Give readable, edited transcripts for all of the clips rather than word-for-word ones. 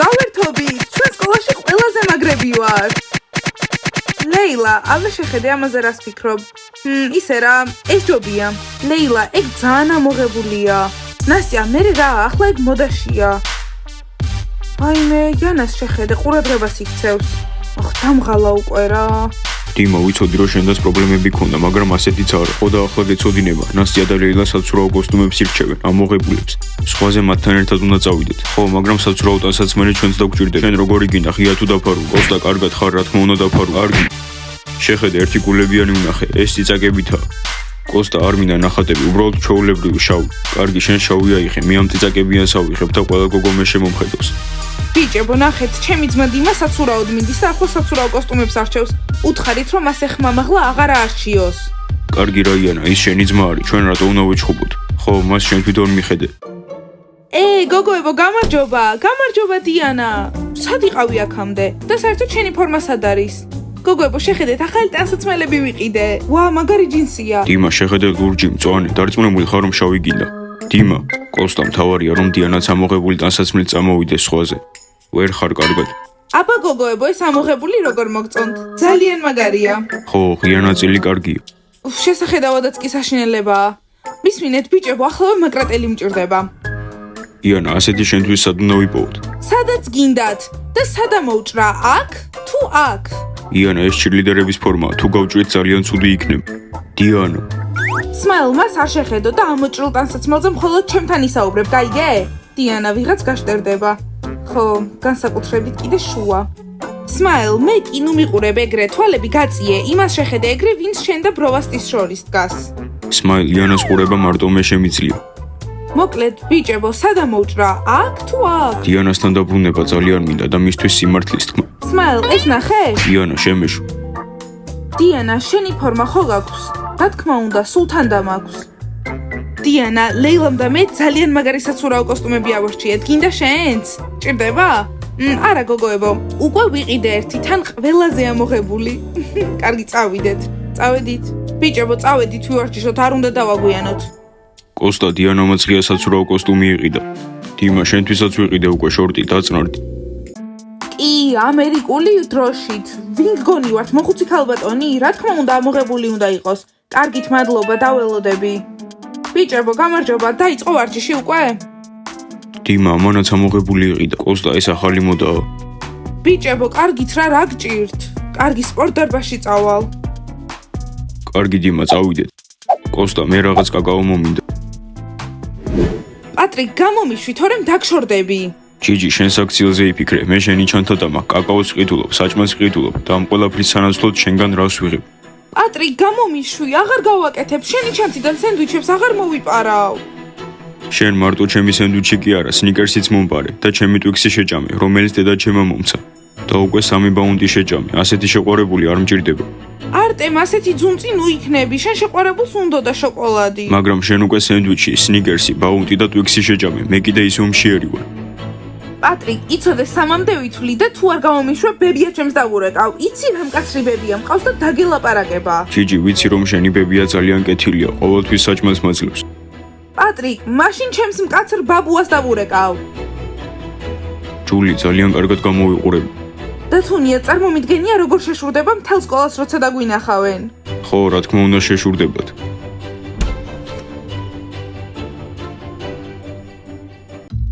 გავერთობი, ჩვენ სკოლაში ყველაზე მაგრები ვარ. ლეილა, აღარ შეხედე ამაზე რას ფიქრობ? ისე რა, ეს ჯობია. ლეილა, ეგ ძალიან ამოღებულია. ნასტია, მე რა, ახლა ეგ მოდაშია. აიმე, იანას შეხედე, ყურადღებას იქცევს. ახ, დამღალა უკვე რა. დიმა, ვიცოდი რომ შენდაც პრობლემები ქონდა, მაგრამ ასეთიც არა. ხო და ახლა გეცოდინება. ნასტია და ლეილა საცურაო კოსტუმებს ირჩევენ, ამოღებულებს. სხვაზე მათთან ერთად უნდა წავიდეთ. ხო, მაგრამ საცურაო ტანსაცმელი ჩვენც დაგგვჭირდება. შენ როგორი გინდა, ღია თუ დაფარულ? კოსტა, კარგად ხარ, რა თქმა უნდა დაფარულ. კარგი. შეხედე, ერთი გულებიანი უნახე, ეს წიწაკებითაა. კოსტა, არ მინდა ნახატები, უბრალოდ ჩვეულებრივი შავი. კარგი, შენ შავი აიხე, მე ამ წიწაკებიანს ავიხებ და ყველა გოგო მე შემომხედავს. ბიჭებო, ნახეთ, ჩემი ძმა დიმა საცურაოდ მინდის და ახლა საცურაო კოსტუმებს არჩევს. უთხარით, რომ ასე ხმამაღლა აღარ არჩიოს. კარგი რა იანა, ის შენი ძმა არის, ჩვენ რატო უნდა ვეჩხუბოთ? ხო, მას შენ თვითონ მიხედე. გოგოებო, გამარჯობა დიანა. სად იყავი აქამდე? და საერთოდ შენი ფორმა სად არის? გოგოებო, შეხედეთ, ახალი ტანსაცმელები ვიყიდე. ვა, მაგარი ჯინსია. დიმა, შეხედე ლურჯი, მწვანე, დარწმუნებული ხარ რომ შავი გინდა. დიმა, კოსტა, მთავარია რომ დიანაც ამოღებული ტანსაცმელი წამოვიდეს სხვაზე. ვერ ხარ კარგად. აბა გოგოებო, ეს ამოღებული როგორ მოგწონთ? ძალიან მაგარია. ხო, ღია ნაწილი კარგია. შესახედავადაც კი საშინელებაა. მისმინეთ ბიჭებო, ახლა მაგრატელი მჭირდება. იანა, ასეთი შენთვის სად უნდა ვიპოვოთ? სადაც გინდათ და სადა მოვჭრა, აქ თუ აქ? იანა, ეს ჩირლიდერების ფორმაა, თუ გავჭრით ძალიან ცუდი იქნება. დიანა. სმაილ, მას არ შეხედო და ამოჭრილ ტანსაცმელზე მხოლოდ ჩემთან ისაუბრებ, გაიგე? დიანა, ვიღაც გაშტერდება. ხო, განსაკუთრებით კიდე შუა. სმაილ, მე კინო მიყურებ ეგრე, თვალები გაწიე, იმას შეხედე ეგრე, ვინც შენ და ბროვასტის შორის დგას. სმაილ, იანას ყურება მარტო მე შემიძლია. მოკლედ, ბიჭებო, სადა მოვჭრა, აქ თუ აქ? დიანასთან დაბრუნება ძალიან მინდა და მისთვის სიმართლის თქმა. სმაილ, ეს ნახე? დიანა, შემეშ. დიანა, შენი ფორმა ხო გაქვს? რა თქმა უნდა, სულთან და მაქვს. დიანა, ლეილამ და მე ძალიან მაგარი საცურაო კოსტუმები ავარჩიეთ. გინდა შენც? ჭირდება? არა გოგოებო, უკვე ვიყიდე ერთი, თან ყველაზე ამოღებული. კარგი, წავიდეთ. წავედით. ბიჭებო, წავედით, ვივარჯიშოთ, არ უნდა დავაგვიანოთ. კოსტა, დიანამაც ღია საცურაო კოსტუმი იყიდა. დიმა, შენთვისაც ვიყიდე უკვე შორტი დაწნარდი. კი, ამერიკული დროშით. ვინ გგონი ვართ, მოხუცი ქალბატონი? რა თქმა უნდა, ამოღებული უნდა იყოს. კარგით, მადლობა, დაველოდები. ბიჭებო, გამარჯობა, დაიწყო ვარჯიში უკვე? დიმა, ამანაც ამოღებული იყიდა. კოსტა, ეს ახალი მოდაა. ბიჭებო, კარგით რა გჭირთ? კარგი სპორტ დარბაზში წავალ. კარგი დიმა, წავიდეთ. კოსტა, მე რაღაც კაკაო მომინდა. პატრიკ, გამომიშვი, თორემ დაგშორდები. ჯიჯი, შენ საქციელზე იფიქრე, მე შენი ჩანთადა მაქვს, კაკაოს ყიდულობ, საჭმელს ყიდულობ და ამ ყველაფრის სანაცვლოდ შენგან რავს ვიღებ. პატრიკ, გამომიშვი, აღარ გავაკეთებ, შენი ჩანთიდან სენდვიჩებს აღარ მოვიპარავ. შენ მარტო ჩემი სენდვიჩი კი არა, სნიკერსიც მომპარე და ჩემი ტვიქსი შეჭამე, რომელიც დედაჩემმა მომცა. და უკვე 3 ბაუნდი შეჭამე, ასეთი შეყვარებული არ მჭირდება. არტემ, ასეთი ძუნწი ნუ იქნები, შენ შეყვარებულს უნდოდა შოკოლადი. მაგრამ შენ უკვე სენდვიჩი, სნიკერსი, ბაუნდი და ტვიქსი შეჭამე, მე კიდე ისე უმშიერი ვარ. პატრიკ, იცოდე 3-მდე ვითვლი და თუ არ გამომიშვებ, ბებია ჩემს დავურეკავ. იცი რამ კაცრი ბებია მყავს და დაგელაპარაკება. ჯიჯი, ვიცი რომ შენი ბებია ძალიან კეთილია, ყოველთვის საჭმელს მაძლევს. პატრიკ, მაშინ ჩემს მკაცრ ბაბუას დავურეკავ. ჯული, ძალიან კარგად გამოვიყურებ. და თუნია, წარმომიდგენია როგორ შეშურდება მთელ სკოლას როცა დაგვინახავენ. ხო, რა თქმა უნდა შეშურდებათ.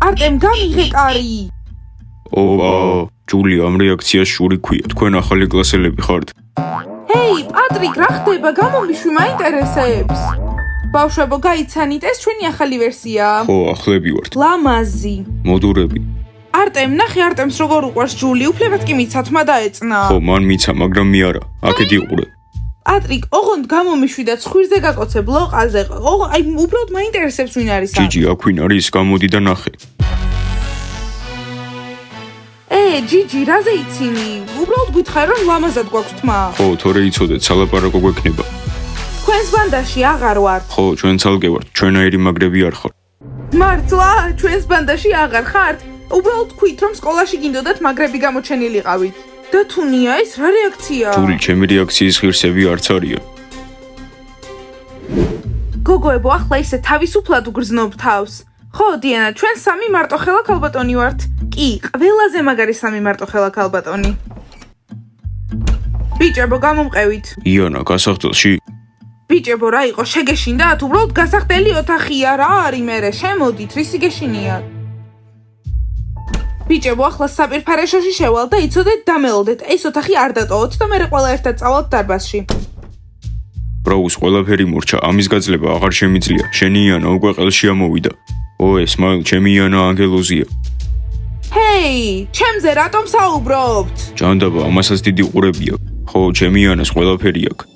არტემ, გამიღე კარი. ოპა, ჯული, ამ რეაქციას შური ქვია. თქვენ ახალი კლასელები ხართ? ჰეი, პატრიკ, რა ხდება? გამომიშვი, მაინტერესებს. ბავშვებო, გაიცანით, ეს ჩვენი ახალი ვერსიაა. ხო, ახლები ვართ. ლამაზი. მოდურები. არტემ, ნახე არტემს როგორ უყვარს ჯული, უფლებად კი მიცა, თმა დაეწნა. ხო, მან მიცა, მაგრამ მე არა. აქეთ იყურე. პატრიკ, ოღონდ გამომიშვი და ცხვირზე გაკოცებ ლოყაზე. აი, უბრალოდ მაინტერესებს ვინ არის. ჯიჯი, აქ ვინ არის? გამოდი და ნახე. ჯიჯი, რაზე იცინი? უბრალოდ გითხარ რომ ლამაზად გვაქვს თმა. ხო, თორე იცოდეთ, სალაპარაკო გვექნება. თქვენს ბანდაში აღარ ვართ. ხო, ჩვენ ცალკე ვართ, ჩვენაირი მაგრები არ ხარ. მართლა, ჩვენს ბანდაში აღარ ხართ? უბრალოდ თქვით რომ სკოლაში გინდოდათ მაგრები გამოჩენილიყავით. და თუნია ეს რა რეაქციაა? ჯული, ჩემი რეაქციის ღირსები არც არიან. გოგოებო, ახლა ისე თავისუფლად უგრძნობ თავს. ხო, დიანა, ჩვენ სამი მარტოხელა ქალბატონი ვართ. კი, ყველაზე მაგარი სამი მარტოხელა ქალბატონი. ბიჭებო, გამომყევით. იანა, გასახდელში? ბიჭებო, რა იყო, შეგეშინდათ? უბრალოდ გასახდელი ოთახია, რა არის მერე? შემოდით, რისი გეშინიათ? ბიჭებო, ახლა საპირფარეშოში შევალ და იცოდეთ დამელოდეთ. ეს ოთახი არ დატოვოთ და მერე ყველა ერთად წავალთ დარბაზში. ბრაუს ყველაფერი მორჩა, ამის გაძლება აღარ შემიძლია. შენი იანა უკვე ყელში ამოვიდა. ოე, სმაილ, ჩემი იანა ანგელოზია. ჰეი, ჩემზე რატომ საუბრობთ? ჯანდაბა, ამასაც დიდი ყურები აქვს. ხო, ჩემი იანას ყველაფერი აქვს.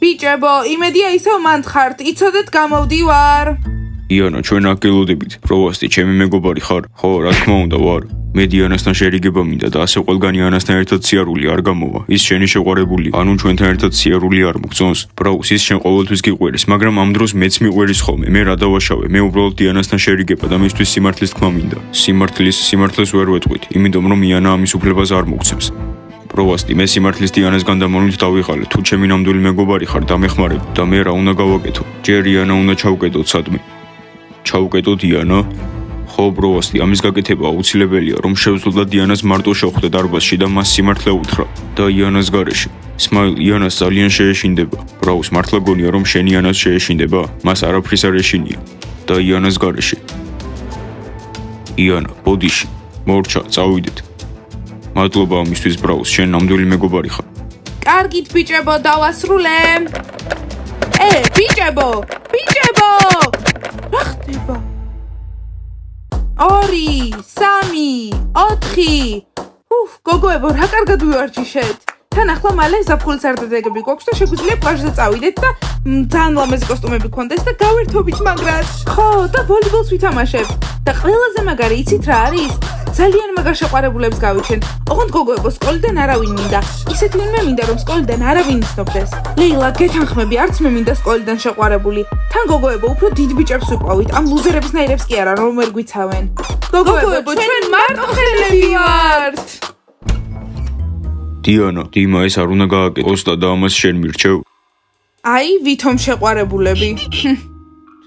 ბიჭებო, იმედია ისევ მანდხართ, იცოდეთ გამოვდივარ. იანა, ჩვენ აქ გელოდებით. პროვასტი, ჩემი მეგობარი ხარ? ხო, რა თქმა უნდა, ვარ. მე დიანასთან შერიგება მინდა და ასე ყველგანი იანასთან ერთად სიარული არ გამოვა. ის შენი შეყვარებული, ანუ ჩვენთან ერთად სიარული არ მოგწონს. ბრაუს, ის შენ ყოველთვის გიყვერის, მაგრამ ამ დროს მეც მიყვერის ხოლმე. მე რა დავაშავე? მე უბრალოდ დიანასთან შერიგება და მისთვის სიმართლის თქმა მინდა. სიმართლეს ვერ ვეტყვით, იმიტომ რომ იანა ამის უფლებას არ მოგცემს. პროვასტი, მე სიმართლის დიანასგან დამოვნით დავიღალე. თუ ჩემი ნამდვილი მეგობარი ხარ, დამეხმარებ და მე რა უნდა გავაკეთო? ჯერ იანა უნდა ჩავკეტოთ სადმე. ჩავკეტოთ იანა? ხო, ბროვასტი, ამის გაკეთება აუცილებელია, რომ შევძლო დიანას მარტო შეხვდე დარბაზში და მას სიმართლე უთხრა და იანას გარეშე. სმაილ, იანას ძალიან შეეშინდება. ბრაუს, მართლა გონია, რომ შენ იანას შეეშინდება? მას არაფრის არ ეშინია და იანას გარეშე. იანა, ბოდიში, მორჩა, წავიდეთ. მადლობა ამისთვის, ბრაუს, შენ ნამდვილი მეგობარი ხარ. კარგით, ბიჭებო, დავასრულე. ბიჭებო! რა ხდება? 2, 3, 4. გოგოებო, რა კარგად ვივარჯიშეთ. თან ახლა მალე ზაფხულის არდადეგები გვაქვს და შეგვიძლია პლაჟზე წავიდეთ და ძალიან ლამაზი კოსტუმები გქონდეს და გავერთობით მაგრად. ხო, და ვოლейბოლს ვითამაშებთ. და ყველაზე მაგარი, იცით რა არის? ძალიან მაგარ შეყვარებულებს გავიჩენთ. ოღონდ გოგოებო, სკოლიდან არავინ მინდა. ისეთი მე მინდა, რომ სკოლიდან არავინ იცნობდეს. ლეილა, გეთანხმები, არც მე მინდა სკოლიდან შეყვარებული. თან გოგოებო, უფრო დიდ ბიჭებს ვიყვავით. ამ ლუზერების ნაირებს კი არა, რომ ვერ გვიცავენ. გოგოებო, ჩვენ მარტოხელები ვართ. დიანა, დიმა ეს არ უნდა გააკეთოს და ამას შენ მირჩევ? აი, ვითომ შეყვარებულები.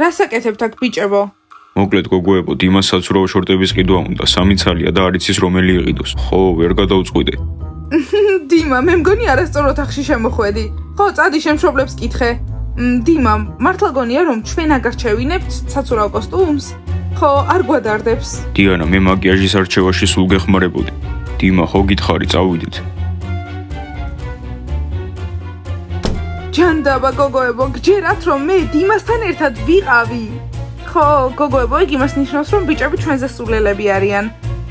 რას აკეთებთ აქ, ბიჭებო? მოკლედ გოგოებო, დიმას საცურაო შორტების ყიდვა უნდა, 3 ცალია და არ იცის რომელი იყიდოს. ხო, ვერ გადავწყვიტე. დიმა, მე მგონი არასწორ ოთახში შემოხვედი. ხო, წადი შემშობლებს კითხე. დიმა, მართლა გონია რომ ჩვენ აგარჩევინებთ საცურაო კოსტუმს? ხო, არ გვადარდებს. დიანა, მე მაკიაჟის არჩევაში სულ გეხმარებოდი. დიმა, ხო გითხარი, წავიდეთ. ჯანდაბა გოგოებო, გჯერათ რომ მე დიმასთან ერთად ვიყავი. ხო, გოგოებო, იგი მას ნიშნავს რომ ბიჭები ჩვენზე სულელები არიან.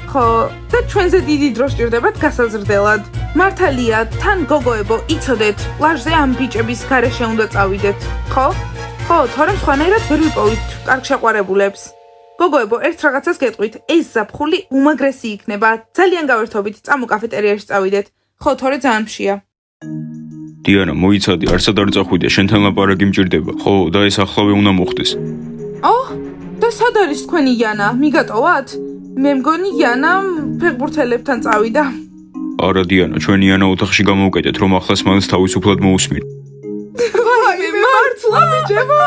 ხო, და ჩვენზე დიდი დრო სჭირდებათ გასაზრდელად. მართალია, თან გოგოებო, იცოდეთ, პლაჟზე ამ ბიჭების გარეშე უნდა წავიდეთ. ხო? ხო, თორემ სხვანაირად ვერ ვიპოვით კარგ შეყვარებულებს. გოგოებო, ერთ რაღაცას გეტყვით, ეს ზაფხული უმაგრესი იქნება. ძალიან გავერთობით, წამო კაფეტერიაში წავიდეთ. ხო, თორე ძალიან მშია. დიანა, მოიცადი, არსად არ წახვიდე, შენთან ლაპარაკი მჭირდება. ხო, და ეს ახლავე უნდა მოხდეს. და სად არის თქვენი იანა? მიგატოვათ? მე მგონი იანამ ფეხბურთელებთან წავიდა. არა დიანა, ჩვენი იანა ოთახში გამოვკეტეთ, რომ ახლა სმაილს თავისუფლად მოусმინ. ვაიმე, მართლა ბიჭებო?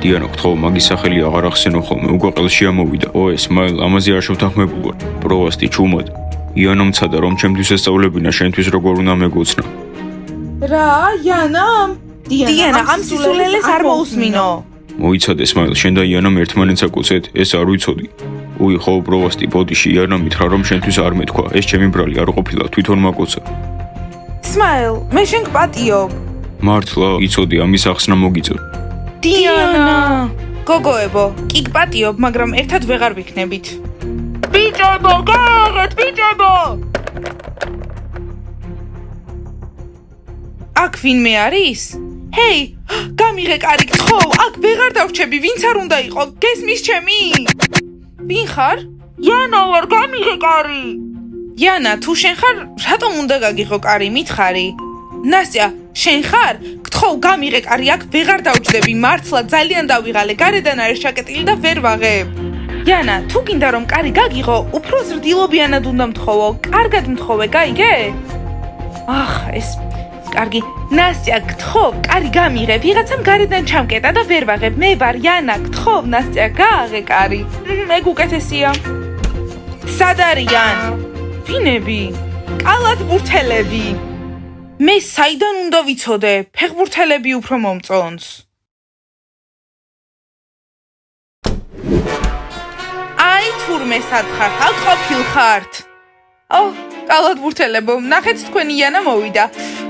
დიანა, გთხოვ, მაგის სახელი აღარ ახსენო ხოლმე, უკვე ყელში ამოვიდა. ოე, სმაილ, ამაზე არ შევთანხმებულ ვარ. პროვასტი, ჩუმად. იანა მცადა, რომ ჩემთვის ესწავლებინა, შენთვის როგორ უნდა მეგოცნა. რა, იანამ? დიანა, ამ სულელეს არ მოусმინო. მოიცადე, სმაილ, შენ და იანამ ერთმანეთს აკოცეთ, ეს არ ვიცოდი. უი, ხო, პროვასტი, ბოდიში, იანა მითხრა, რომ შენთვის არ მეთქვა, ეს ჩემი ბრალი არ ყოფილა, თვითონ მაკოცა. სმაილ, მე შენ გპატიობ. მართლა, იცოდი, ამის ახსნა მოგიწევ. დიანა! გოგოებო, კი გპატიობ, მაგრამ ერთად ვეღარ ვიქნებით. ბიჭებო, გააღეთ, ბიჭებო! აქ ვინმე არის? ჰეი, გამიღე კარი, გთხოვ, აქ ვეღარ დავრჩები, ვინც არ უნდა იყო, გესმის ჩემი? ვინ ხარ? იანა ვარ, გამიღე კარი. იანა, თუ შენ ხარ, რატომ უნდა გაგიღო კარი, მითხარი? ნასტია, შენ ხარ? გთხოვ, გამიღე კარი, აქ ვეღარ დავჯდები, მართლა ძალიან დავიღალე, გარედან არის ჩაკეტილი და ვერ ვაღებ. იანა, თუ გინდა რომ კარი გაგიღო, უფრო ზრდილობიანად უნდა მთხოვო, კარგად მთხოვე, გაიგე? ეს კარგი. ნასტია, გთხოვ, კარი გამიღე. ვიღაცამ გარედან ჩამკეტა და ვერ ვაღებ. მე ვარ яна, გთხოვ, ნასტია, გააღე კარი. ეგ უკეთესია. სად არიან? ვინები? კალად ბურთელები. მე საიდან უნდა ვიცოდე? ფეხბურთელები უფრო მომწონს. აი თურმე სად ხარ? აქ ყოფილხართ. კალად ბურთელებო, ნახეთ თქვენი яна მოვიდა.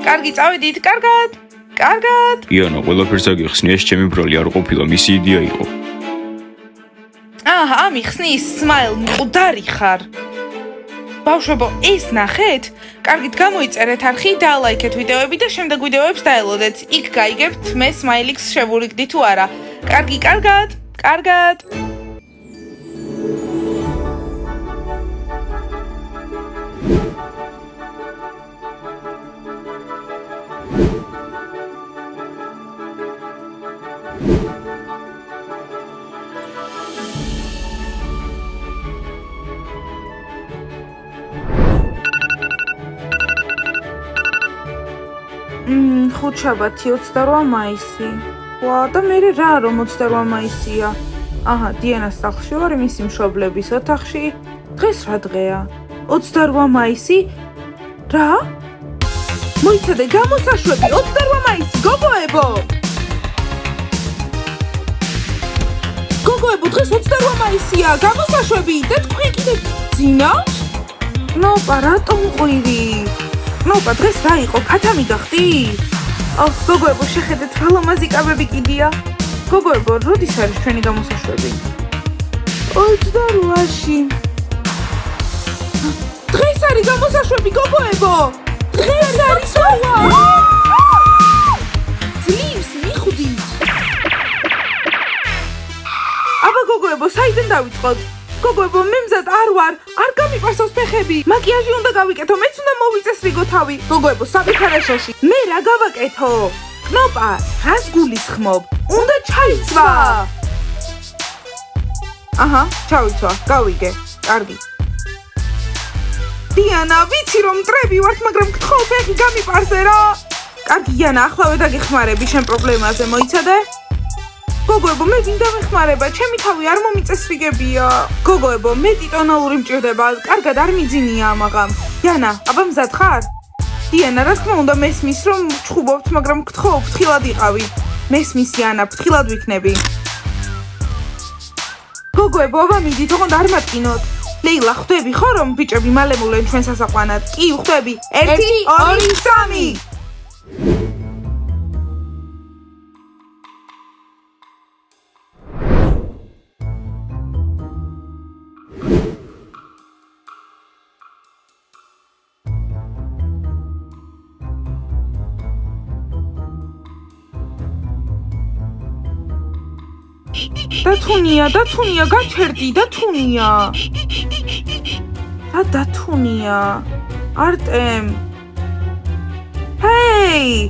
კარგი, წავედით, კარგად. კარგად. იანა, ყველაფერს აგიხსნი, ეს ჩემი ბრალი არ ყოფილა, მისი იდეა იყო. ამიხსნის, სმაილ, მკვდარი ხარ. ბავშვებო, ეს ნახეთ? კარგით, გამოიწერეთ არხი, დაალაიქეთ ვიდეოები და შემდეგ ვიდეოებს დაელოდეთ. იქ გაიგებთ, მე სმაილიქს შევურიგდი თუ არა. კარგი, კარგად. კარგად. ხუთშაბათი 28 მაისი. ვა, და მე რა რომ 28 მაისია? დიანას სახლში ვარ, მისი მშობლების ოთახში. დღეს რა დღეა? 28 მაისი? რა? მოიცადე, გამოსაშვები, 28 მაისი, გოგოებო! გოგოებო, დღეს 28 მაისია, გამოსაშვები და თქვენ კიდე ძინავთ? ნოპა, რატომ ყვირი? ნოპა, დღეს რა იყო? ფათამი გახდი? გოგოებო, შეხედეთ, რა ლამაზი კაბები კიდია. გოგოებო, როდის არის ჩვენი გამოსაშვები? 28-ში. დღეს არის გამოსაშვები, გოგოებო! დღეს არის ოვა! ძლივს მიხვდით. აბა გოგოებო, საიდან დავიწყოთ? გოგოებო, მე მზად არ ვარ, არ გამიყვარსავს ფეხები. მაკიაჟი უნდა გავიკეთო, მეც უნდა მოვიწესრიგო თავი. გოგოებო, საფიქარაშოში. მე რა გავაკეთო? ნოპა, რას გულისხმობ? უნდა ჩაიცვა. ჩავიცვა, გავიგე. კარგი. დიანა, ვიცი რომ მტრები ვართ, მაგრამ გთხოვ, ფეხი გამიყვარსე რა. კარგი, იანა, ახლავე დაგეხმარები შენ პრობლემაზე, მოიცადე? გოგოებო, მე ვინ დამეხმარება? ჩემი თავი არ მომიწესრიგებია. გოგოებო, მე ტიტონალური მჭირდება. კარგად არ მიძინია ამაღამ. იანა, აბა მზად ხარ? დიანა, რა თქმა უნდა, მესმის რომ ჩხუბობთ, მაგრამ გთხოვ, ფრთხილად იყავი. მესმის იანა, ფრთხილად ვიქნები. გოგოებო, აბა მიდით, ოღონდ არ მატკინოთ. ლეილა, ხვდები ხო რომ ბიჭები მალე მოვლენ ჩვენ სასაყვანად? კი, ხვდები. 1 2 3. დათუნია, გაჩერდი, დათუნია. რა დათუნია? არტემ. ჰეი!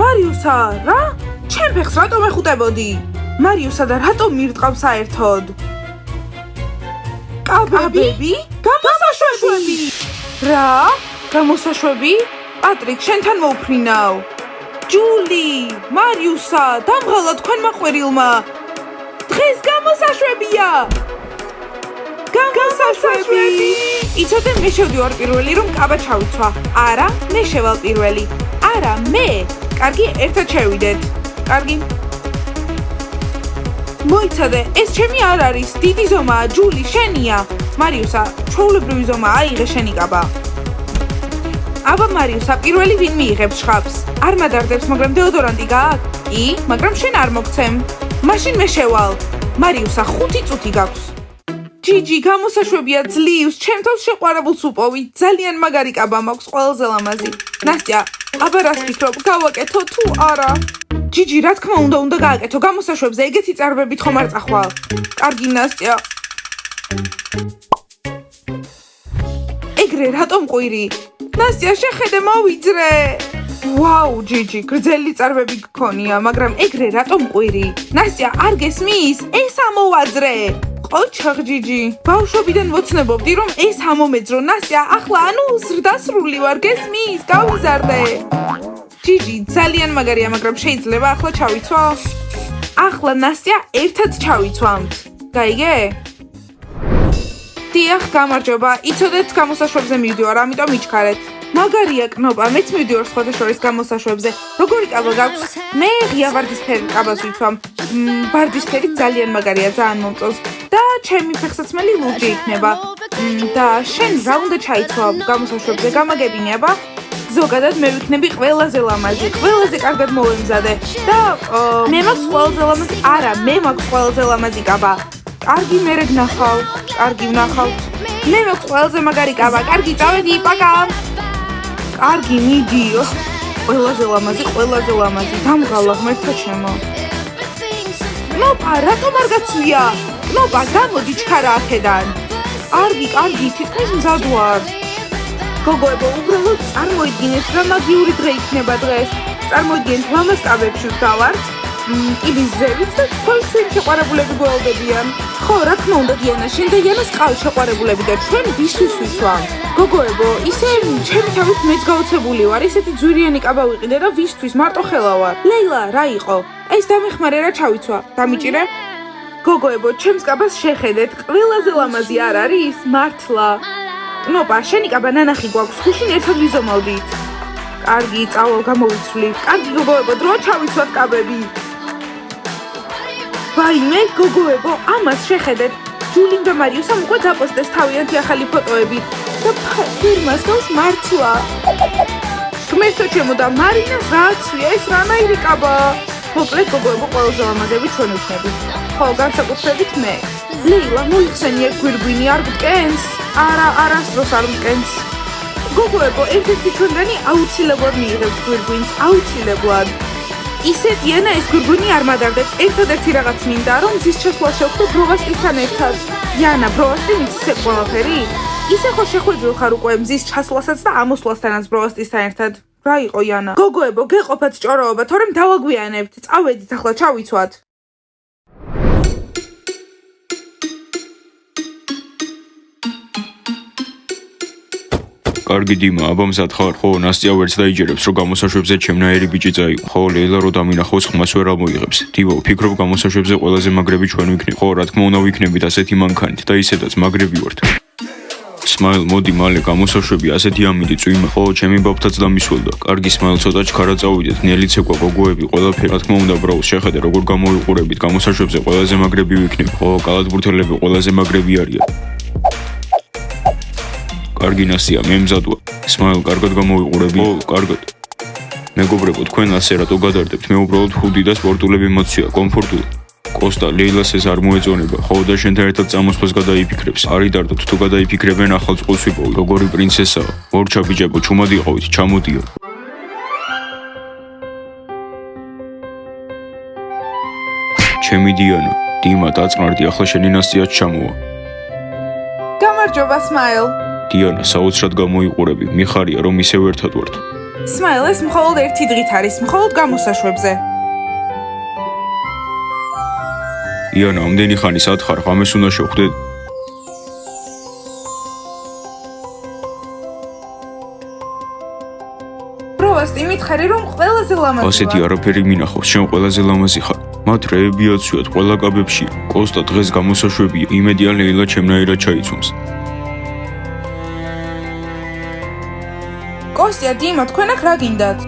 მარიუსა, რა? ჩემ ფეხს რატომ ეხუტებოდი? მარიუსა და რატომ მირტყავ საერთოდ? კაბები? გამოსაშვები! რა? გამოსაშვები? პატრიკ, შენთან მოვფრინავ. ჯული, მარიუსა, დამღალა თქვენმა ყვირილმა. დღეს გამოსაშვებია. გამოსაშვები. იცოდე, მე შევდივარ პირველი, რომ კაბა ჩავიცვა. არა, მე შევალ პირველი. არა, მე. კარგი, ერთად შევიდეთ. კარგი. მოიცადე, ეს ჩემი არ არის. დიდი ზომაა, ჯული, შენია. მარიუსა, ჩვეულებრივი ზომაა, აიღე შენი კაბა. აბა მარიუსა, პირველი ვინ მიიღებს შხაპს? არ მადარდებს, მაგრამ დეოდორანტი გააქვს? კი, მაგრამ შენ არ მოგცემ. მაშინ მე შევალ. მარიუსა, 5 წუთი გაქვს. ჯიჯი, გამოსაშვებია, ძლივს, ჩემთვის შეყვარებულს უპოვი. ძალიან მაგარი კაბა მაქვს, ყველაზე ლამაზი. ნასტია, აბა რას ფიქრობ, გავაკეთო თუ არა? ჯიჯი, რა თქმა უნდა გააკეთო, გამოსაშვებზე ეგეთი წარბებით ხომ არ წახვალ. კარგი, ნასტია. ეგრე რატომ ყვირი? ნასტია, შეხედე, მოვიძრე. ვაუ, ჯიჯი, გრძელი წარბები გქონია, მაგრამ ეგრე რატომ ყვირი? ნასტია, არ გესმის? ეს ამოვაძრე. ყოჩაღჯიჯი. ბავშვობიდან მოცნებობდი, რომ ეს ამომეძრო ნასტია, ახლა ანუ ზრდასრული ვარ, გესმის? გავიზარდე. ჯიჯი, ძალიან მაგარია, მაგრამ შეიძლება ახლა ჩავიცვა? ახლა ნასტია ერთად ჩავიცვამთ. გაიგე? დიახ, გამარჯობა. იცოდეთ, გამოსაშვებზე მივდივარ, ამიტომ იჩქარეთ. მაგარია კნოპა, მეც მივდივარ სხვათა შორის გამოსაშვებზე. როგორი კაბა გაქვს? მე ღია ვარდისფერი კაბას ვიცვამ. ვარდისფერი ძალიან მაგარია, ძალიან მომწონს. და ჩემი ფეხსაცმელი ლურჯი იქნება. და შენ რა უნდა ჩაიცვა გამოსაშვებზე? გამაგებინე, აბა? ზოგადად მე ვიქნები ყველაზე ლამაზი, ყველაზე კარგად მოვემზადე. და მე მაქვს ყველაზე ლამაზი, არა, მე მაქვს ყველაზე ლამაზი კაბა. კარგი, მე გნახავ. კარგი ვნახავთ. მე მაქვს ყველაზე მაგარი კაბა. კარგი, წავედი, პაკა. კარგი, მიდი. ყველაზე ლამაზი. დამღალა ღმერთო ჩემო. ნოპა, რატომ არ გაცვია? ნოპა, გამოდი ჩქარა აქედან. კარგი, თითქმის მზად ვარ. გოგოებო, უბრალოდ წარმოიდგინეთ, რა მაგიური დღე იქნება დღეს. წარმოიდგინეთ, მამას კაბებში ვდავართ. კიბის ზევით და თქვენ შეყვარებულები გველდებიან. ხო, რა თქმა უნდა, დიანა, შენ და იანას ყავთ შეყვარებულები და ჩვენ ვისთვის ვიცვამთ. გოგოებო, ისე ჩემი თავით მეც გაოცებული ვარ, ისეთი ძვირიანი კაბა ვიყიდე და ვისთვის მარტო ხელა ვარ. ლეილა, რა იყო? ეს დამეხმარე რა ჩავიცვა? დამიჭირე? გოგოებო, ჩემს კაბას შეხედეთ, ყველაზე ლამაზი არ არის? მართლა. ნოპა, შენი კაბა ნანახი გვაქვს, გუშინ ერთად ვიზომავდით. კარგი, წავალ გამოვიცვლი. კარგი გოგოებო, დრო ჩავიცვათ კაბები. ვაიმე, გოგოებო, ამას შეხედეთ. ჯულიმ და მარიუსამ უკვე დაპოსტეს თავიანთი ახალი ფოტოები. და ფირმას გავს მართლა. ღმერთო ჩემო და მარინას რა აცვია ეს რანაირი კაბა? მოკლედ გოგოებო, ყველაზე ლამაზები ჩვენ ვიქნებით. ხო, განსაკუთრებით მე. ლეილა, მოიხსენიე გვირგვინი არ გკენს? არა, არასდროს არ მკენს. გოგოებო, ერთ-ერთი ჩვენგანი აუცილებლად მიიღებს გვირგვინს, აუცილებლად. ისე დიანა ეს გვირგვინი არ მადარდეთ. ერთადერთი რაღაც მინდა, რომ მზის ჩასვლა შევხვდო ბროვასტისთან ერთად. იანა, ბროვასტი მიწისე ყველაფერი? ისე ხო შეხვედრილ ხარ უკვე მზის ჩასვლასაც და ამოსვლასთანაც ბროვასტისთან ერთად. რა იყო იანა? გოგოებო, გეყოფათ ჭოროობა, თორემ დავაგვიანებთ. წავედით ახლა ჩავიცვათ. კარგი დიმა, აბა მზად ხარ? ხო, ნასტია ვერც დაიჯერებს, რომ გამოსაშვებზე ჩემნაირი ბიჭი წაიღო. ხო, ლეილა რო დამინახოს, ხმას ვერ ამოიღებს. დივო, ფიქრობ გამოსაშვებზე ყველაზე მაგრები ჩვენ ვიქნებით. ხო, რა თქმა უნდა ვიქნებით ასეთი მანქანით და ისედაც მაგრები ვართ. სმაილ, მოდი მალე გამოსაშვები ასეთი ამინდი წვიმა. ხო, ჩემი ბაბთაც დამისველდა. კარგი სმაილ, ცოტა ჩქარა წავიდეთ. ნელიცეკვა, გოგოები, ყველაფერი. რა თქმა უნდა, ბრაუს, შეხედე როგორ გამოვიყურებით. გამოსაშვებზე ყველაზე მაგრები ვიქნებით. ხო, კალათბურთელები ყველაზე მაგრები არიან. კარგი ნასია, მე მზად ვარ. სმაილ, კარგად გამოვიყურები? ხო, კარგად. მეგობრებო, თქვენ ასე რატო გადარდებთ? მე უბრალოდ ხუდი და სპორტულები მოცია, კომფორტული. კოსტა, ლეილას ეს არ მოეწონება. ხო, და შენთან ერთად წამოსვლას გადაიფიქრებს. არიდარდოთ, თუ გადაიფიქრებენ ახალ წყვილს ვიპოვოთ. როგორი პრინცესაა. მორჩა ბიჭებო, ჩუმად იყავით, ჩამოდიო. ჩემი დიანა, დიმა, დაწნარდი, ახლა შენი ნასიაც ჩამოვა. გამარჯობა, სმაილ. დიანა, საოცრად გამოიყურები. მიხარია, რომ ისევ ერთად ვართ. სმაილ, ეს მხოლოდ ერთი დღით არის, მხოლოდ გამოსაშვებზე. იანა, ამდენი ხანი სად ხარ? ღამეს უნდა შევხვდეთ? ბროვასტი, მითხარი, რომ ყველაზე ლამაზი ვარ. ასეთი არაფერი მინახავს, შენ ყველაზე ლამაზი ხარ. მათ რეები აცვიათ ყველა კაბებში. კოსტა, დღეს გამოსაშვებია. იმედია ლეილა ჩემნაირად ჩაიცვამს. კოსტია, დიმა, თქვენ აქ რა გინდათ?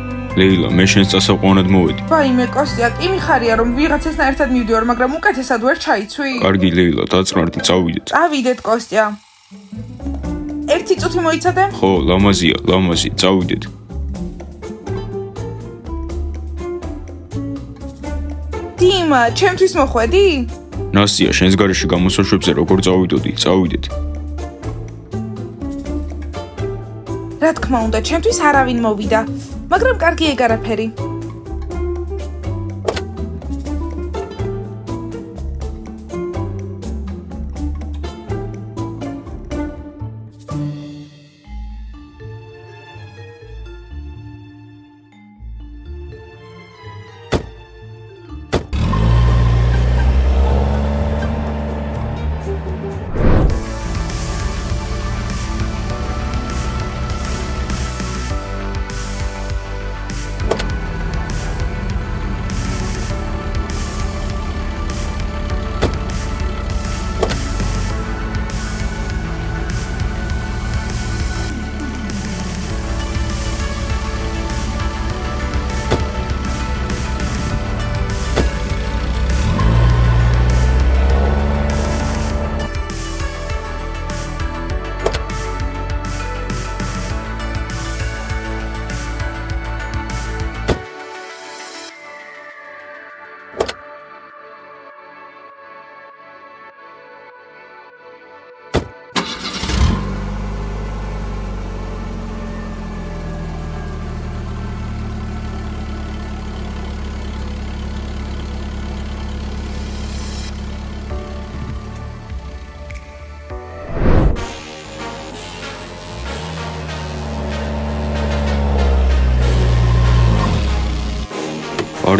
ლეილა, მე შენს წასაყვანად მოვედი. ვაიმე, კოსტია, კი მიხარია, რომ ვიღაცასთან ერთად მივდივარ, მაგრამ უკეთესად ვერ ჩაიცვი. კარგი, ლეილა, დაწნარდი, წავიდეთ. წავიდეთ, კოსტია. ერთი წუთი მოიცადე? ხო, ლამაზია, ლამაზი, წავიდეთ. დიმა, ჩემთვის მოხვედი? ნასტია, შენს გარეშე გამოსაშვებზე როგორ წავიდოდი? წავიდეთ. რა თქმა უნდა, ჩემთვის არავინ მოვიდა, მაგრამ კარგი ეგ არაფერი.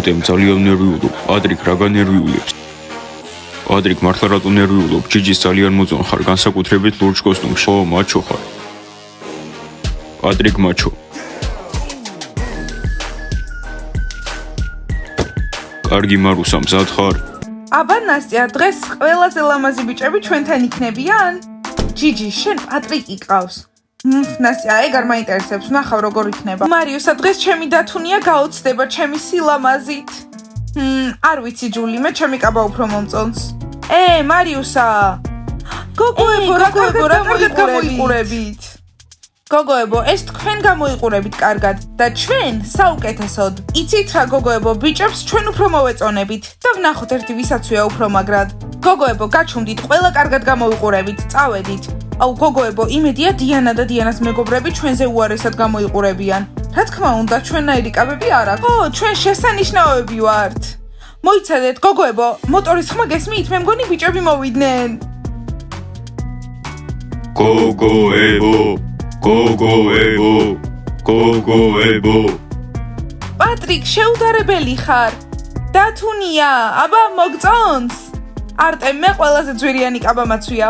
არტემ ძალიან ნერვიულობ. პატრიკ რაღა ნერვიულებს? პატრიკ მართლა რატო ნერვიულობ? ჯიჯის ძალიან მოწონს ხარ, განსაკუთრებით ლურჯ კოსტუმში. ხო, მაჩო ხარ. პატრიკ მაჩო. კარგი მარუსა, მზად ხარ? აბა ნასტია, დღეს ყველაზე ლამაზი ბიჭები ჩვენთან იქნებიან? ჯიჯი, შენ პატრიკი ყავს. ნასტია, ეგ არ მაინტერესებს, ნახავ როგორ იქნება. მარიუსა, დღეს ჩემი დათუნია გაოცდება ჩემი სილამაზით. არ ვიცი ჯული, მე ჩემი კაბა უფრო მომწონს. მარიუსა! გოგოებო, რა კარგად გამოიყურებით. გოგოებო, ეს თქვენ გამოიყურებით კარგად და ჩვენ საუკეთესოდ. იცით რა გოგოებო, ბიჭებს ჩვენ უფრო მოვეწონებით და ვნახოთ ერთი ვისაცვია უფრო მაგრად. გოგოებო, გაჩვდით, ყველა კარგად გამოიყურებით, წავედით. აუ გოგოებო, იმედია დიანა და დიანას მეგობრები ჩვენზე უარესად გამოიყურებიან. რა თქმა უნდა, ჩვენნაირი კაბები არ აქვს. ო, ჩვენ შესანიშნავები ვართ. მოიცადეთ, გოგოებო, მოტორის ხმა გესმით, მე მგონი ბიჭები მოვიდნენ. გოგოებო. პატრიკ, შეუდარებელი ხარ. დათუნია, აბა მოგწონს. არტემ, მე ყველაზე ძვირიანი კაბა მაცვია.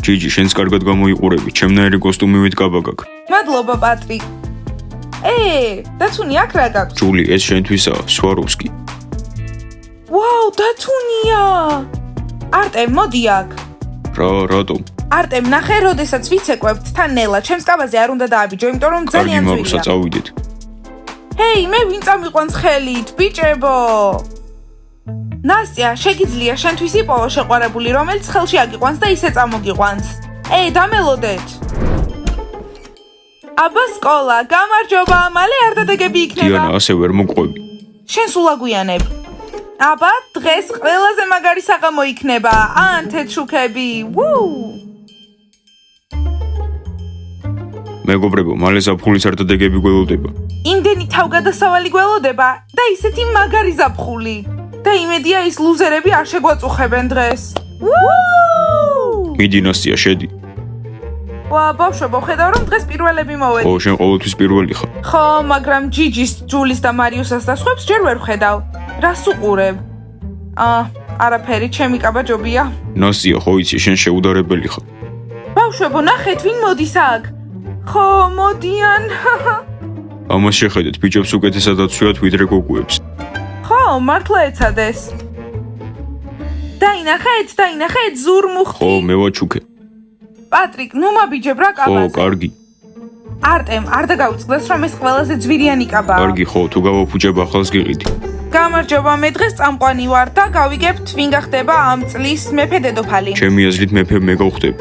ჯიჯი, შენს კარგად გამოიყურები, ჩემნაირი კოსტუმივით კაბა გაქვს. მადლობა, პატრიკ. დათუნია, აქ რა გაქვს? ჯული, ეს შენთვისაა, სვაროვსკი. ვაუ, დათუნია! არტემ, მოდი აქ. რატომ? არტემ, ნახე, როდესაც ვიცეკვებთ თან ნელა, ჩემს კაბაზე არ უნდა დააბიჯო, იმიტომ რომ ძალიან კარგი მარუსა, წავიდეთ. მე ვინ წამიყვანს ხელით, ბიჭებო? ნასტია, შეგიძლია შენთვის იპოვო შეყვარებული, რომელიც ხელში აგიყვანს და ისე წამოგიყვანს. დამელოდეთ. აბა სკოლა, გამარჯობა, მალე არ დადეგები იქნება. დიანა, ასე ვერ მოყვები. შენ სულ აგვიანებ. აბა, დღეს ყველაზე მაგარი საღამო იქნება. თეთრშუქები. მეგობრებო, მალე ზაფხულის არ დადეგები გველოდება. იმდენი თავგადასავალი გველოდება და ისეთი მაგარი ზაფხული. და იმედია ის ლუზერები არ შეგვაწუხებენ დღეს. მიდი ნასტია, შედი. ბავშვებო, ხედავ რომ დღეს პირველები მოვედი. ო, შენ ყოველთვის პირველი ხარ. ხო, მაგრამ ჯიჯის, ჯულის და მარიუსას და სხვებს ჯერ ვერ ვხედავ. რას უყურებ? არაფერი, ჩემი კაბა ჯობია. ნასტია, ხო იცი, შენ შეუდარებელი ხარ. ბავშვებო, ნახეთ, ვინ მოდის აქ? ხო, მოდიან. ამას შეხედეთ, ბიჭებს უკეთესად აცვიათ ვიდრე გოგოებს. ხო, მართლა ეცადეს. დაინახეთ, ზურმუხტი. ხო, მე ვაჩუქე. პატრიკ, ნუ მაბიჯებ რა კაბაზე. ხო, კარგი. არტემ, არ დაგაუწყდეს რომ ეს ყველაზე ძვირიანი კაბაა. კარგი, ხო, თუ გავაფუჭებ ახალს გიყიდი. გამარჯობა, მე დღეს წამყვანი ვარ და გავიგებთ ვინ გახდება ამ წლის მეფე დედოფალი. ჩემი აზრით მეფე მე გავხდები.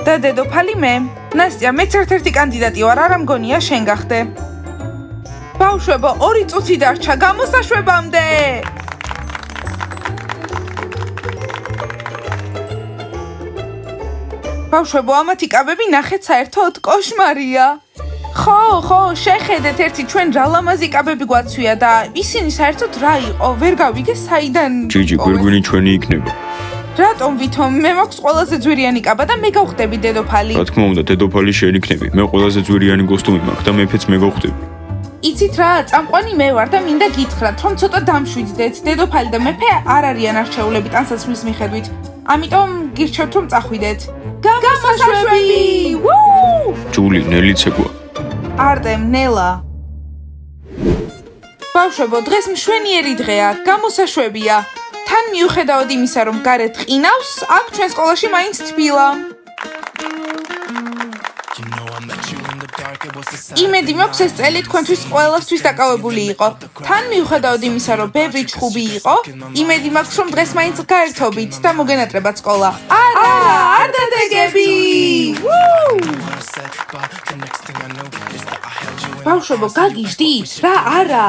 და დედოფალი მე. ნასტია, მეც ერთ-ერთი კანდიდატი ვარ, არა მგონია შენ გახდე. ბავშვებო, 2 წუთი დარჩა გამოსაშვებამდე. ბავშვებო, ამათი კაბები ნახეთ საერთოდ კოშმარია. ხო, შეხედეთ ერთი ჩვენ რა ლამაზი კაბები გვაცვია და ისინი საერთოდ რა იყო? ვერ გავიგე საიდან. ჯიჯი, გვირგვინი ჩვენი იქნება. რატომ ვითომ? მე მაქვს ყველაზე ძვირიანი კაბა და მე გავხდები დედოფალი. რა თქმა უნდა, დედოფალი შენ იქნები. მე ყველაზე ძვირიანი კოსტუმი მაქვს და მეფეც მე გავხდები. იცით რა, წამყვანი მე ვარ და მინდა გითხრათ, რომ ცოტა დამშვიდდეთ. დედოფალი და მეფე არ არიან არჩეულები ტანსაცმლის მიხედვით. ამიტომ გირჩევთ რომ წახვიდეთ. გამოსაშვები! ჯული, ნელიცეგვა. არტემ, ნელა. ბავშვებო, დღეს მშვენიერი დღეა, გამოსაშვებია. თან მიუხედავად იმისა, რომ გარეთ ყინავს, აქ ჩვენ სკოლაში მაინც თბილა. იმედი მაქვს ეს წელი თქვენთვის ყველასთვის დაკავებული იყო. თან მიუხედავად იმისა, რომ ბევრი ჩხუბი იყო, იმედი მაქვს, რომ დღეს მაინც გაერთობით და მოგენატრებათ სკოლა. არ დადეგები! ბავშვებო, გაგიჟდით? რა არა?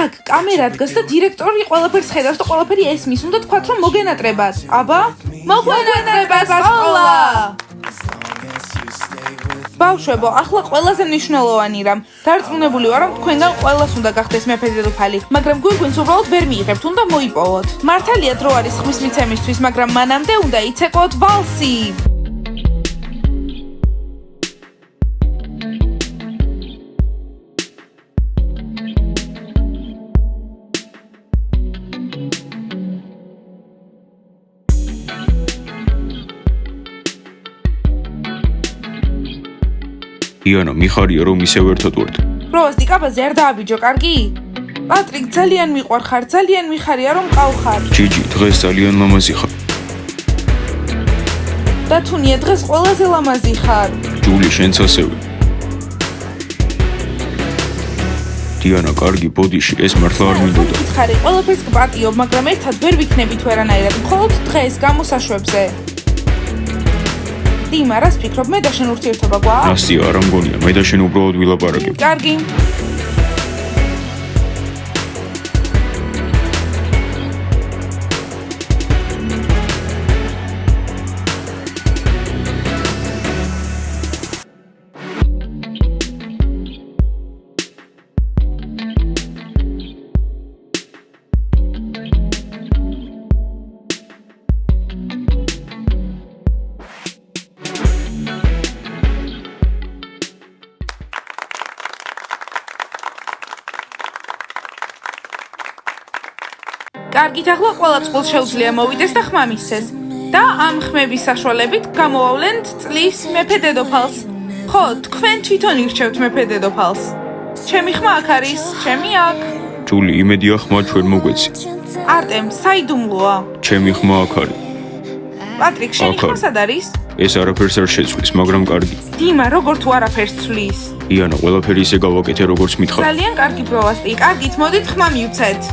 აქ კამერა დგას და დირექტორი ყველაფერს ხედავს და ყველაფერი ესმის. უნდა თქვათ, რომ მოგენატრებათ. აბა, მოგენატრებათ სკოლა! ბავშვებო, ახლა ყველაზე მნიშვნელოვანი რამ. დარწმუნებული ვარ, რომ თქვენგან ყველას უნდა გახდეს მეფე დედოფალი, მაგრამ გვირგვინს უბრალოდ ვერ მიიღებთ, უნდა მოიპოვოთ. მართალია დრო არის ხმის მიცემისთვის, მაგრამ მანამდე უნდა იცეკვოთ ვალსი. იანა, მიხარია რომ ისევ ერთად ვართ. პროვასტი კაბაზე არ დააბიჯო, კარგი? პატრიკ, ძალიან მიყვარხარ, ძალიან მიხარია რომ ყავხარ. ჯიჯი, დღეს ძალიან ლამაზი ხარ. და თუნია დღეს ყველაზე ლამაზი ხარ. ჯული, შენც ასევე. დიანა, კარგი, ბოდიში, ეს მართლა არ მინდოდა. ხარი, ყველაფერს გპატიობ, მაგრამ ერთად ვერ ვიქნებით ვერანაირად, მხოლოდ დღეს გამოსაშვებზე. დიმა, რას ფიქრობ, მე და შენ ურთიერთობა გვაქვს? ნასტია, არ ამგონია, მე და შენ უბრალოდ ვილაპარაკებ. კარგი. კარგით, ახლა ყველა წყვილს შეუძლია მოვიდეს და ხმა მისცეს. და ამ ხმების საშუალებით გამოვავლენთ წლის მეფე დედოფალს. ხო, თქვენ თვითონ ირჩევთ მეფე დედოფალს. ჩემი ხმა აქ არის, ჩემი აქ. ჯული, იმედია ხმა ჩვენ მოგვეცი. არტემ, საიდუმლოა. ჩემი ხმა აქ არის. პატრიკ, შენი აქ ხმა არის. სად არის? ეს არაფერს არ შეცვლის, მაგრამ კარგი. დიმა, როგორ თუ არაფერს ცვლის? იანა, ყველაფერი ისე გავაკეთე, როგორც მითხარ. ძალიან კარგი პროვასტი. კარგით, მოდით ხმა მივცეთ.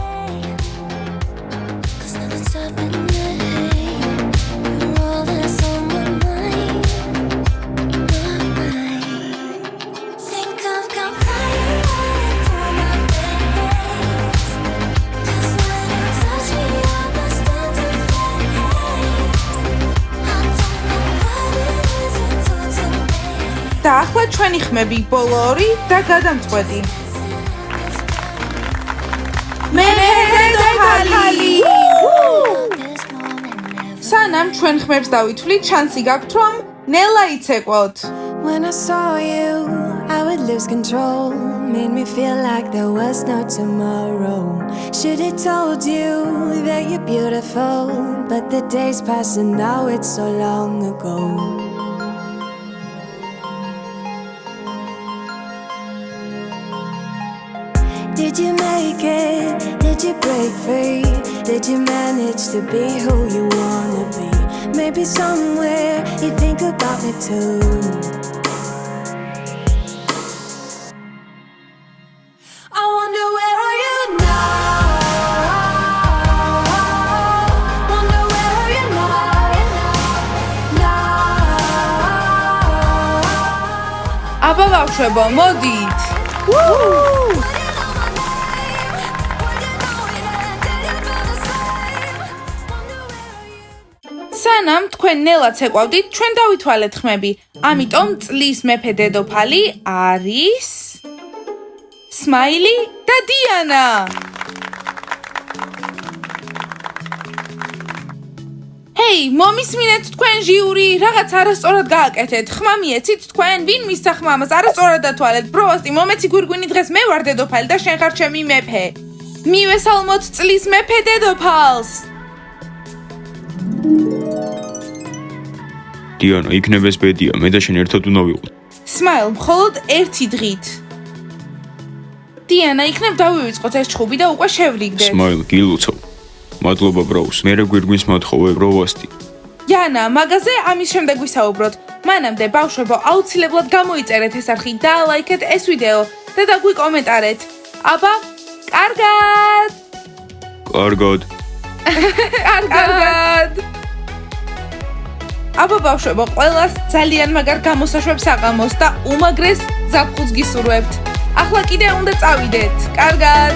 და ახლა ჩვენი ხმები ბოლო ორი და გადამწყვეტი. მეფე დედოფალი! სანამ ჩვენ ხმებს დავითვლით, შანსი გაქვთ რომ ნელა იცეკვოთ. When I saw you, I would lose control. Made me feel like there was no tomorrow. Should have told you that you're beautiful, but the days pass and now it's so long ago. Did you make it? Did you break free? Did you manage to be who you wanna be? Maybe somewhere you think about me too. I wonder where are you now? Wonder where are you now? აბა ბავშვებო, მოდით. სანამ თქვენ ნელაც ეყვავდით, ჩვენ დავითვალეთ ხმები. ამიტომ წლის მეფე დედოფალი არის სმაილი და დიანა. ჰეი, მომისმინეთ თქვენ ჟიური, რაღაც არასწორად გააკეთეთ. ხმა მიეცით თქვენ, ვინ მისცა ხმამას არასწორად დათვალეთ. პროვასტი, მომეცი გვირგვინი, დღეს მე ვარ დედოფალი და შენ ხარ ჩემი მეფე. მივესალმოთ წლის მეფე დედოფალს. დიანა, იქნებ ეს ბედია, მე და შენ ერთად უნდა ვიყოთ. სმაილ, მხოლოდ ერთი დღით. დიანა, იქნებ დავივიწყოთ ეს ჩხუბი და უკვე შევრიგდეთ. სმაილ, გილოცავ. მადლობა ბრაუს, მერე გვირგვინს მათხოვე, პროვასტი.იანა, მაგაზე ამის შემდეგ ვისაუბროთ. მანამდე ბავშვებო, აუცილებლად გამოიწერეთ ეს არხი, დაალაიქეთ ეს ვიდეო და დაგვიკომენტარეთ. აბა, კარგად! კარგად. კარგად! აბა ბავშვებო, ყველას ძალიან მაგარ გამოსაშვებს აყამოს და უმაგრეს ზაფხულს გისურვებთ. ახლა კიდე უნდა წავიდეთ. კარგად!